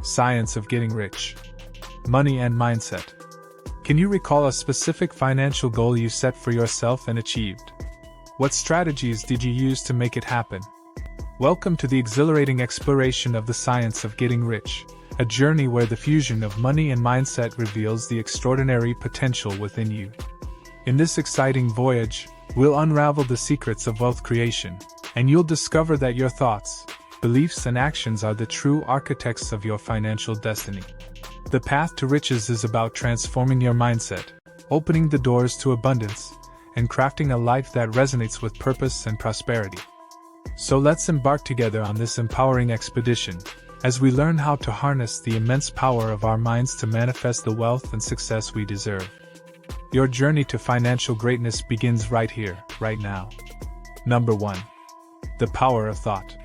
Science of Getting Rich. Money and Mindset. Can you recall a specific financial goal you set for yourself and achieved? What strategies did you use to make it happen? Welcome to the exhilarating exploration of the science of getting rich, a journey where the fusion of money and mindset reveals the extraordinary potential within you. In this exciting voyage, we'll unravel the secrets of wealth creation, and you'll discover that your thoughts, beliefs, and actions are the true architects of your financial destiny. The path to riches is about transforming your mindset, opening the doors to abundance, and crafting a life that resonates with purpose and prosperity. So let's embark together on this empowering expedition, as we learn how to harness the immense power of our minds to manifest the wealth and success we deserve. Your journey to financial greatness begins right here, right now. Number 1. The power of thought.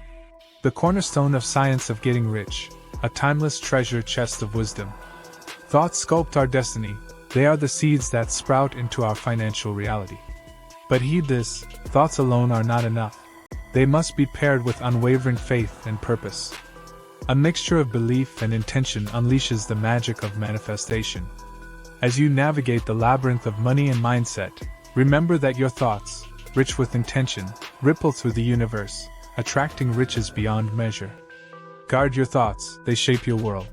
The cornerstone of science of getting rich, a timeless treasure chest of wisdom. Thoughts sculpt our destiny. They are the seeds that sprout into our financial reality. But heed this, thoughts alone are not enough. They must be paired with unwavering faith and purpose. A mixture of belief and intention unleashes the magic of manifestation. As you navigate the labyrinth of money and mindset, remember that your thoughts, rich with intention, ripple through the universe, attracting riches beyond measure. Guard your thoughts, they shape your world.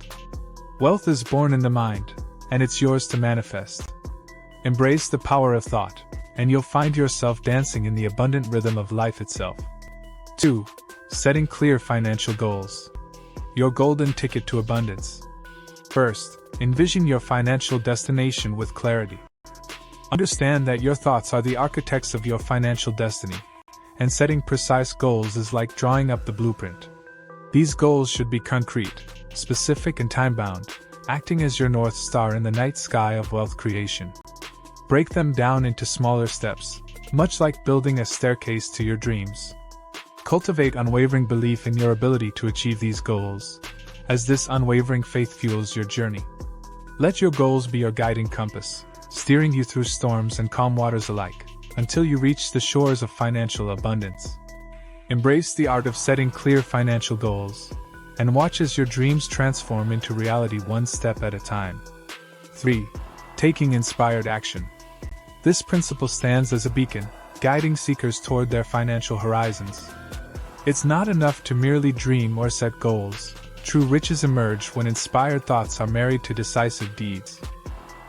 Wealth is born in the mind, and it's yours to manifest. Embrace the power of thought, and you'll find yourself dancing in the abundant rhythm of life itself. 2. Setting clear financial goals. Your golden ticket to abundance. First, envision your financial destination with clarity. Understand that your thoughts are the architects of your financial destiny, and setting precise goals is like drawing up the blueprint. These goals should be concrete, specific, and time-bound, acting as your North Star in the night sky of wealth creation. Break them down into smaller steps, much like building a staircase to your dreams. Cultivate unwavering belief in your ability to achieve these goals, as this unwavering faith fuels your journey. Let your goals be your guiding compass, steering you through storms and calm waters alike, until you reach the shores of financial abundance. Embrace the art of setting clear financial goals, and watch as your dreams transform into reality one step at a time. 3. Taking inspired action. This principle stands as a beacon, guiding seekers toward their financial horizons. It's not enough to merely dream or set goals. True riches emerge when inspired thoughts are married to decisive deeds.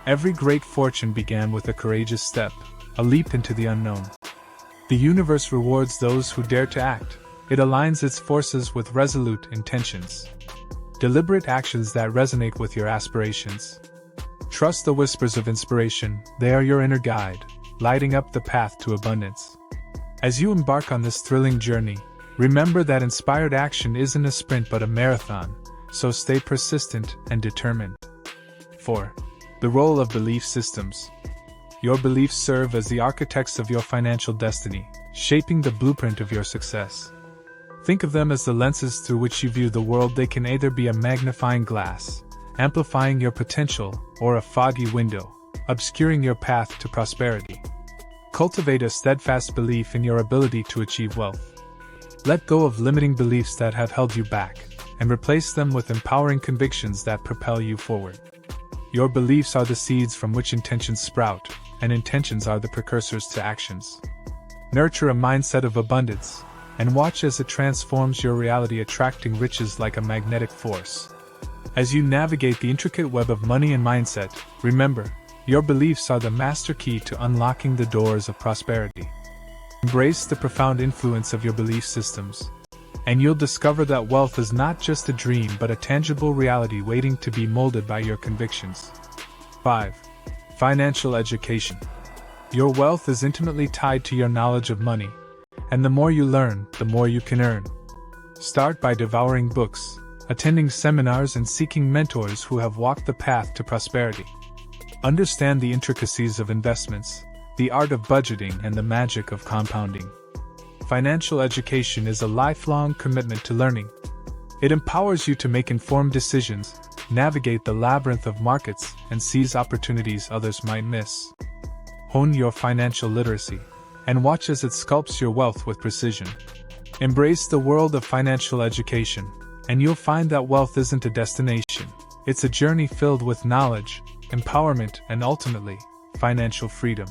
Every great fortune began with a courageous step, a leap into the unknown. The universe rewards those who dare to act. It aligns its forces with resolute intentions. Deliberate actions that resonate with your aspirations. Trust the whispers of inspiration, they are your inner guide, lighting up the path to abundance. As you embark on this thrilling journey, remember that inspired action isn't a sprint but a marathon, so stay persistent and determined. 4. The role of belief systems. Your beliefs serve as the architects of your financial destiny, shaping the blueprint of your success. Think of them as the lenses through which you view the world. They can either be a magnifying glass, amplifying your potential, or a foggy window, obscuring your path to prosperity. Cultivate a steadfast belief in your ability to achieve wealth. Let go of limiting beliefs that have held you back, and replace them with empowering convictions that propel you forward. Your beliefs are the seeds from which intentions sprout, and intentions are the precursors to actions. Nurture a mindset of abundance, and watch as it transforms your reality, attracting riches like a magnetic force. As you navigate the intricate web of money and mindset, remember, your beliefs are the master key to unlocking the doors of prosperity. Embrace the profound influence of your belief systems, and you'll discover that wealth is not just a dream but a tangible reality waiting to be molded by your convictions. 5. Financial education. Your wealth is intimately tied to your knowledge of money, and the more you learn, the more you can earn. Start by devouring books, attending seminars, and seeking mentors who have walked the path to prosperity. Understand the intricacies of investments, the art of budgeting, and the magic of compounding. Financial education is a lifelong commitment to learning. It empowers you to make informed decisions, navigate the labyrinth of markets, and seize opportunities others might miss. Hone your financial literacy, and watch as it sculpts your wealth with precision. Embrace the world of financial education, and you'll find that wealth isn't a destination. It's a journey filled with knowledge, empowerment, and ultimately, financial freedom.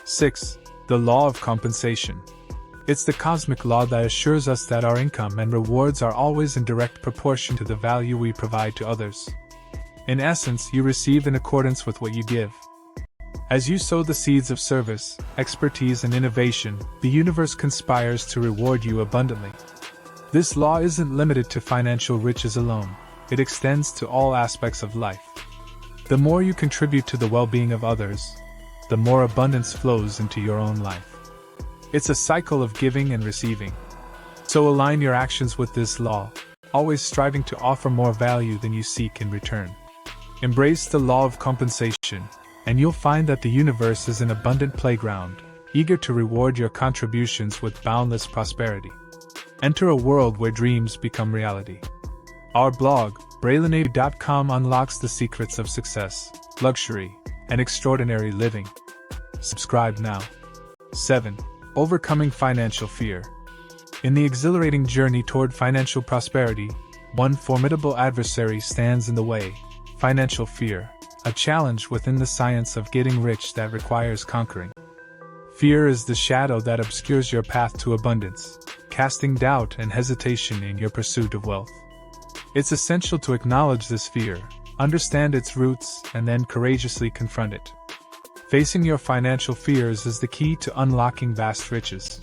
6. The law of compensation. It's the cosmic law that assures us that our income and rewards are always in direct proportion to the value we provide to others. In essence, you receive in accordance with what you give. As you sow the seeds of service, expertise, and innovation, the universe conspires to reward you abundantly. This law isn't limited to financial riches alone, it extends to all aspects of life. The more you contribute to the well-being of others, the more abundance flows into your own life. It's a cycle of giving and receiving. So align your actions with this law, always striving to offer more value than you seek in return. Embrace the law of compensation, and you'll find that the universe is an abundant playground, eager to reward your contributions with boundless prosperity. Enter a world where dreams become reality. Our blog, Braylen.com, unlocks the secrets of success, luxury, and extraordinary living. Subscribe now. 7. Overcoming financial fear. In the exhilarating journey toward financial prosperity, one formidable adversary stands in the way: financial fear, a challenge within the science of getting rich that requires conquering. Fear is the shadow that obscures your path to abundance, casting doubt and hesitation in your pursuit of wealth. It's essential to acknowledge this fear, understand its roots, and then courageously confront it. Facing your financial fears is the key to unlocking vast riches.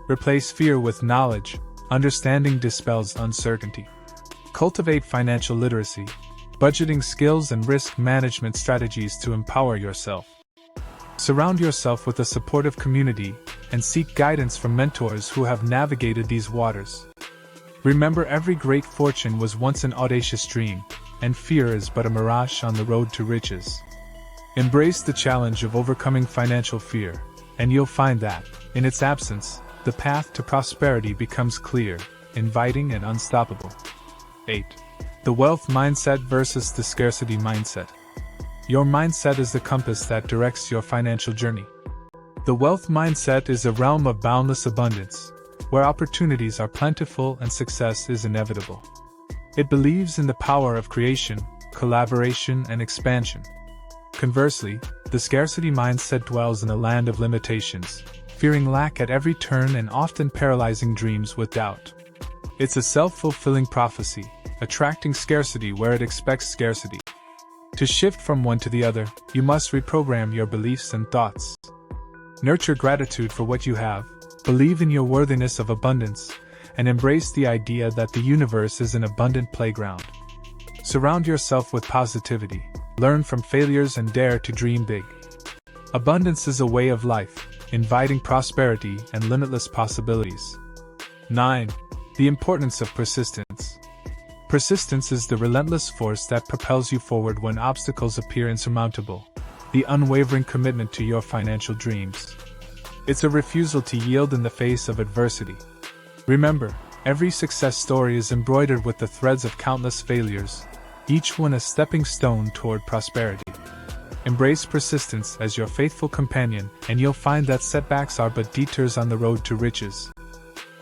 Replace fear with knowledge. Understanding dispels uncertainty. Cultivate financial literacy, budgeting skills, and risk management strategies to empower yourself. Surround yourself with a supportive community and seek guidance from mentors who have navigated these waters. Remember, every great fortune was once an audacious dream, and fear is but a mirage on the road to riches. Embrace the challenge of overcoming financial fear, and you'll find that, in its absence, the path to prosperity becomes clear, inviting, and unstoppable. 8. The wealth mindset versus the scarcity mindset. Your mindset is the compass that directs your financial journey. The wealth mindset is a realm of boundless abundance, where opportunities are plentiful and success is inevitable. It believes in the power of creation, collaboration, and expansion. Conversely, the scarcity mindset dwells in a land of limitations, fearing lack at every turn and often paralyzing dreams with doubt. It's a self-fulfilling prophecy, attracting scarcity where it expects scarcity. To shift from one to the other, you must reprogram your beliefs and thoughts. Nurture gratitude for what you have, believe in your worthiness of abundance, and embrace the idea that the universe is an abundant playground. Surround yourself with positivity, learn from failures, and dare to dream big. Abundance is a way of life, inviting prosperity and limitless possibilities. 9. The importance of persistence. Persistence is the relentless force that propels you forward when obstacles appear insurmountable, the unwavering commitment to your financial dreams. It's a refusal to yield in the face of adversity. Remember, every success story is embroidered with the threads of countless failures, each one a stepping stone toward prosperity. Embrace persistence as your faithful companion, and you'll find that setbacks are but detours on the road to riches.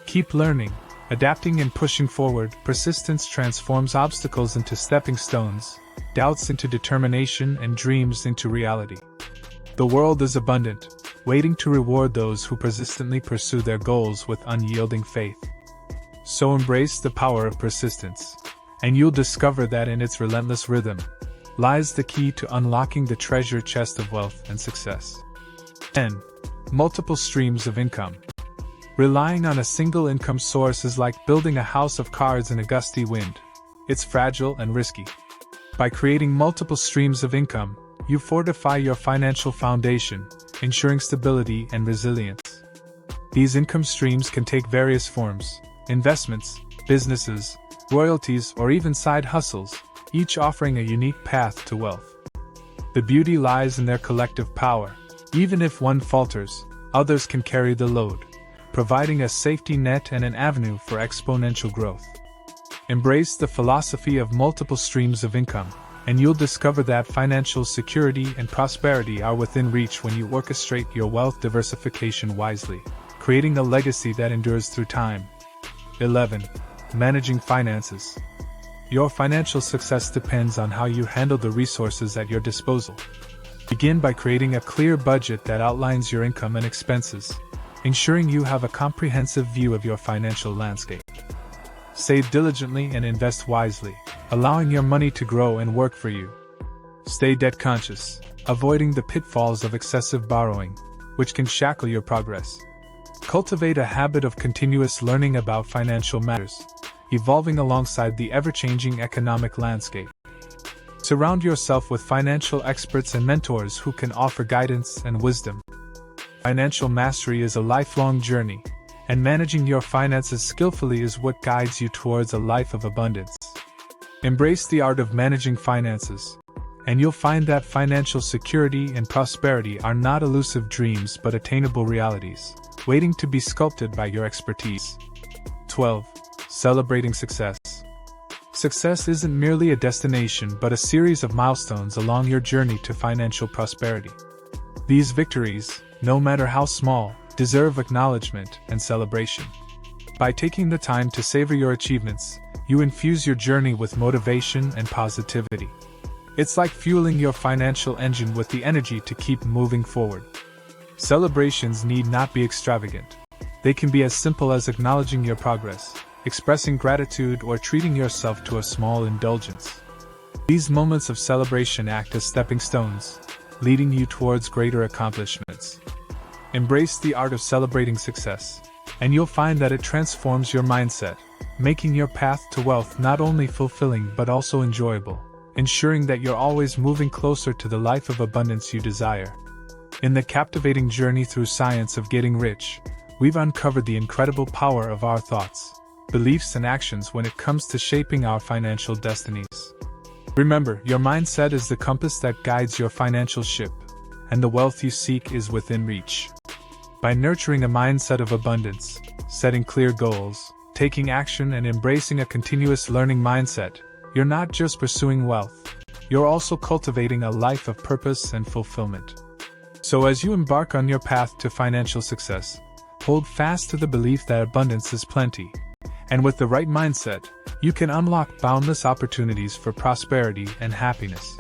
Keep learning, adapting, and pushing forward. Persistence transforms obstacles into stepping stones, doubts into determination, and dreams into reality. The world is abundant, waiting to reward those who persistently pursue their goals with unyielding faith. So embrace the power of persistence, and you'll discover that in its relentless rhythm lies the key to unlocking the treasure chest of wealth and success. 10. Multiple streams of income. Relying on a single income source is like building a house of cards in a gusty wind. It's fragile and risky. By creating multiple streams of income, you fortify your financial foundation, ensuring stability and resilience. These income streams can take various forms: investments, businesses, royalties, or even side hustles, each offering a unique path to wealth. The beauty lies in their collective power. Even if one falters, others can carry the load, providing a safety net and an avenue for exponential growth. Embrace the philosophy of multiple streams of income, and you'll discover that financial security and prosperity are within reach when you orchestrate your wealth diversification wisely, creating a legacy that endures through time. 11. Managing finances. Your financial success depends on how you handle the resources at your disposal. Begin by creating a clear budget that outlines your income and expenses, ensuring you have a comprehensive view of your financial landscape. Save diligently and invest wisely, allowing your money to grow and work for you. Stay debt conscious, avoiding the pitfalls of excessive borrowing, which can shackle your progress. Cultivate a habit of continuous learning about financial matters, evolving alongside the ever-changing economic landscape. Surround yourself with financial experts and mentors who can offer guidance and wisdom. Financial mastery is a lifelong journey, and managing your finances skillfully is what guides you towards a life of abundance. Embrace the art of managing finances, and you'll find that financial security and prosperity are not elusive dreams but attainable realities, waiting to be sculpted by your expertise. 12. Celebrating success. Success isn't merely a destination but a series of milestones along your journey to financial prosperity. These victories, no matter how small, deserve acknowledgement and celebration. By taking the time to savor your achievements, you infuse your journey with motivation and positivity. It's like fueling your financial engine with the energy to keep moving forward. Celebrations need not be extravagant. They can be as simple as acknowledging your progress, expressing gratitude, or treating yourself to a small indulgence. These moments of celebration act as stepping stones, leading you towards greater accomplishments. Embrace the art of celebrating success, and you'll find that it transforms your mindset, making your path to wealth not only fulfilling but also enjoyable, ensuring that you're always moving closer to the life of abundance you desire. In the captivating journey through science of getting rich, we've uncovered the incredible power of our thoughts, beliefs, and actions when it comes to shaping our financial destinies. Remember, your mindset is the compass that guides your financial ship, and the wealth you seek is within reach. By nurturing a mindset of abundance, setting clear goals, taking action, and embracing a continuous learning mindset, you're not just pursuing wealth, you're also cultivating a life of purpose and fulfillment. So as you embark on your path to financial success, hold fast to the belief that abundance is plenty. And with the right mindset, you can unlock boundless opportunities for prosperity and happiness.